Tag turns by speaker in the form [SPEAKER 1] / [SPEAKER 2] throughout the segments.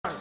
[SPEAKER 1] Hi,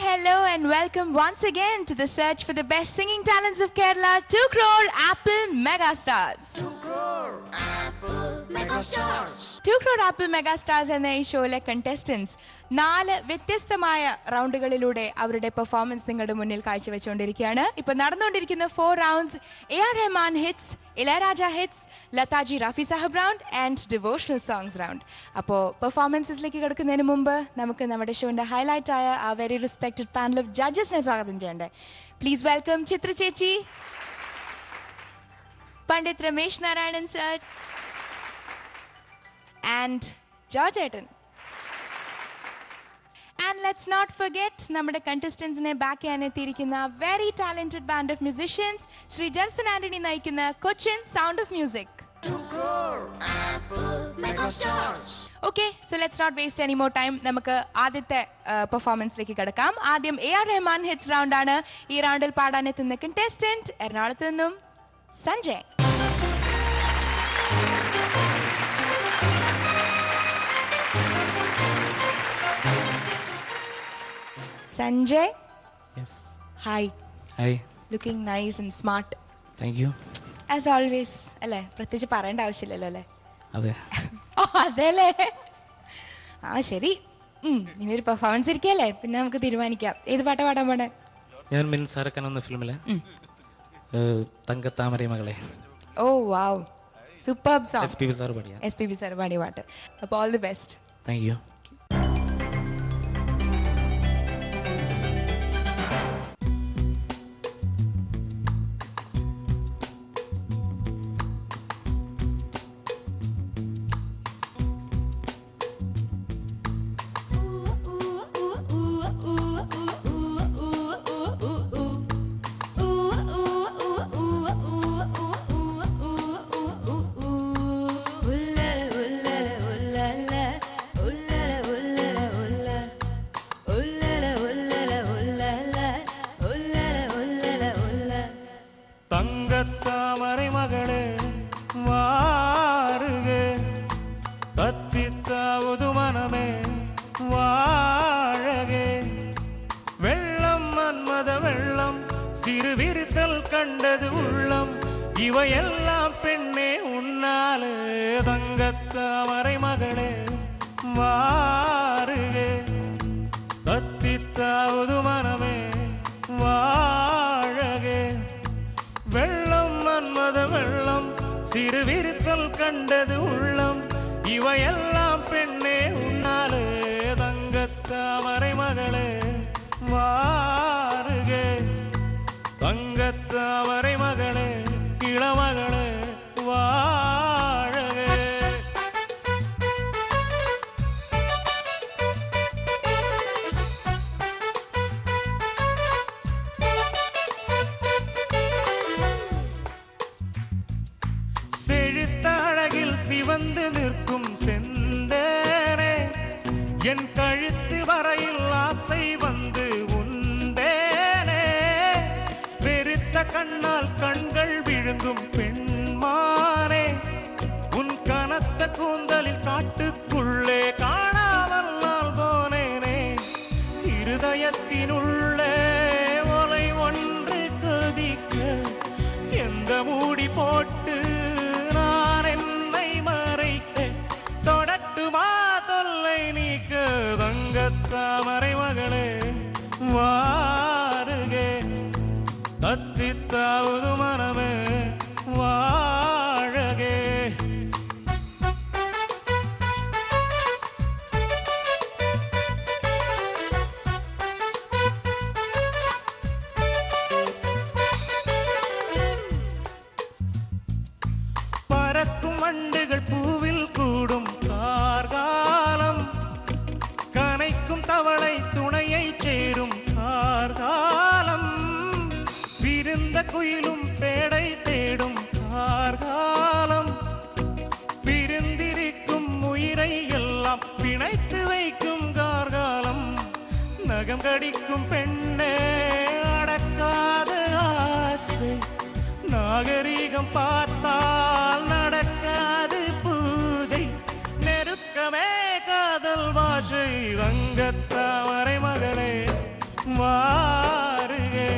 [SPEAKER 1] hello and welcome once again to the search for the best singing talents of Kerala, 2 crore Apple Megastars.
[SPEAKER 2] 2 crore Apple Megastars.
[SPEAKER 1] 2 crore Apple Megastars എന്ന ഈ ഷോയിലെ contestants 4 വ്യത്യസ്തമായ റൗണ്ടുകളിലൂടെ അവരുടെ performance നിങ്ങളുടെ മുന്നിൽ കാഴ്ചവെച്ചുകൊണ്ടിരിക്കുകയാണ്. ഇപ്പോൾ നടന്നുകൊണ്ടിരിക്കുന്ന 4 rounds AR Rahman hits, Ilaiyaraaja hits, Lataji Rafi സാഹബ് round and devotional songs round. അപ്പോൾ പെർഫോമൻസിലേക്ക് കിടക്കുന്നതിന് മുമ്പ് നമുക്ക് നമ്മുടെ ഷോയുടെ ഹൈലൈറ്റ് ആയ ആ വെരി റെസ്പെക്റ്റഡ് പാനൽ ഓഫ് ജഡ്ജസിനെ സ്വാഗതം ചെയ്യണ്ടേ. പ്ലീസ് വെൽക്കം ചിത്ര ചേച്ചി, Pandit Ramesh Narayanan sir and George Eaton. And let's not forget നമ്മുടെ contestants-നെ back ചെയ്യാൻ എത്തിയിരിക്കുന്ന very talented band of musicians, Shri Jerson Antony നയിക്കുന്ന Cochin sound of music.
[SPEAKER 2] 2 crore Apple Megastars.
[SPEAKER 1] Okay, so let's not waste any more time. നമുക്ക് ആദ്യത്തെ പെർഫോമൻസിലേക്ക് കിടക്കാം. ആദ്യം AR Rahman ഹിറ്റ്സ് റൗണ്ട് ആണ്. ഈ റൗണ്ടിൽ പാടാൻ എത്തുന്ന contestant എറണാകുളത്ത് നിന്നും Sanjay. Sanjay.
[SPEAKER 3] Yes.
[SPEAKER 1] Hi.
[SPEAKER 3] Hi.
[SPEAKER 1] Looking nice and smart.
[SPEAKER 3] Thank you.
[SPEAKER 1] As always. അല്ലേ, പ്രത്യേകിച്ച് പറയേണ്ട ആവശ്യമില്ലല്ലോ അല്ലേ?
[SPEAKER 3] അതെ.
[SPEAKER 1] ഓ അതെല്ലേ. ആ ശരി, ഇനി ഒരു പെർഫോമൻസ് ഇരിക്കല്ലേ, പിന്നെ നമുക്ക് തീരുമാനിക്കാം. ഏത് പാട്ടാ പാടാൻ പോണേ?
[SPEAKER 3] ഞാൻ മിൻസാരക്കൻ എന്ന ഫിലിമിലെ തങ്കത്താമര മകളെ.
[SPEAKER 1] Oh wow, superb song.
[SPEAKER 3] SPB sir പാടിയ.
[SPEAKER 1] SPB സാർ പാടിയ പാട്ട്. അപ്പോൾ all the best.
[SPEAKER 3] Thank you. தங்கத்தாமரை மகளே வாருகே, தத்தித்தாவது மனமே வாழகே, வெள்ளம் மன்மத வெள்ளம், சிறு விரிசல் கண்டது உள்ளம், இவையெல்லாம் பெண்ணே உன்னாலே. தங்கத்தாமரை மகளே வாருகே, தத்தித்தாவது மனமே வாழகே, வெள்ளம் மன்மத வெள்ளம், சிறு விரிசல் கண்டது உள்ளம், இவையெல்லாம் பெண்ணே உன்னாலே. தங்கத்தாமரை மகளே வாருகே, தங்கத்தாமரை மகளே இளமகளே வாழகே. செழுத்தழகில் சிவந்து நிற்கும் செந்தேனே, என் கழுத்து வரையில் ஆசை வந்து உந்தேனே, வெறுத்த கண்ணால் கண்கள் விழுங்கும் பெண்மானே, உன் கனத்த கூந்தலில் காட்டுக்குள்ளே காணாமல் நான் போனேனே, இருதயத்தினுள்ளே ஒலை ஒன்று கொதிக்க எந்த மூடி போட்டு நான் என்னை மறைக்க, தொடட்டுமா தொல்லை நீக்க. தங்கத்தாமரை மகளே வாருகே, தத்தித்தாவது மனமே வாழகே. பறக்கும் வண்டுகள் பூவில் கூடும் கார்காலம், கனைக்கும் தவளை துணையை சேரும் கார்காலம், விருந்த குயிலும் பேடை தேடும் கார்காலம், பிரிந்திருக்கும் உயிரை எல்லாம் பிணைத்து வைக்கும் கார்காலம், நகம் கடிக்கும் பெண்ணே அடக்காத ஆசை, நான் நாகரீகம் பார்த்தால் நடக்காது பூஜை நெருக்கமே காதல் பாஷை தங்கத்தாமரை மகளே வாருகே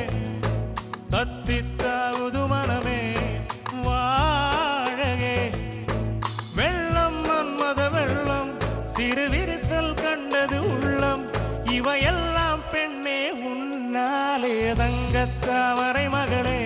[SPEAKER 3] தத்தித்தாவது மனமே வாழகே வெள்ளம் மன்மத வெள்ளம் சிறு விரிசல் கண்டது உள்ளம் இவையெல்லாம் பெண்ணே உன்னாலே தங்கத்தாமரை மகளே